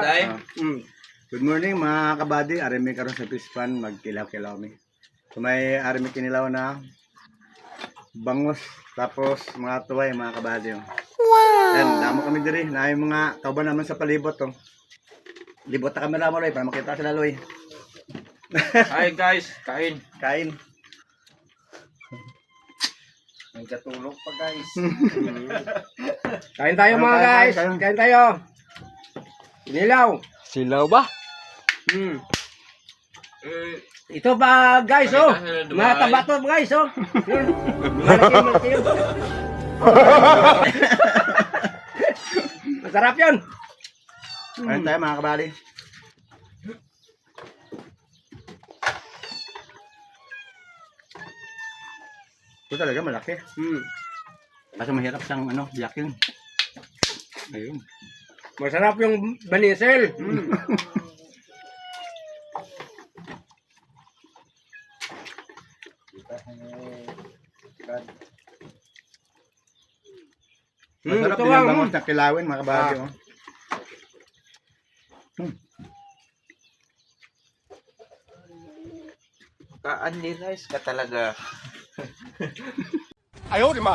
day. Good morning mga kabady. Arimi karon sa fish pan magkilaw-kilaw mi. So may arimi kinilaw na bangos tapos mga tuway mga kabady. Wow. Yan, damo kami diri. Naay mga kauban naman sa palibot oh. Libot ta kamera mo Loy para makita sila Loy. Hi guys, kain. Kain. May katulog pa guys. Kain tayo mga Kain, guys. kain. Kain tayo. Inilaw. Silaw ba? Ito ba guys oh. Pakita sa Mga Dubai. taba to guys oh. Yun. Malaki yun. Masarap yun. Kain tayo mga kabady. Ito talaga malaki. Kasi mahirap siyang ano, biyakin. Ayun. Masarap yung banisel. Masarap ito din nga, ang bangos na kilawin mga kabady. Oh. Kaan ni rice ka talaga. Ayaw, di ma.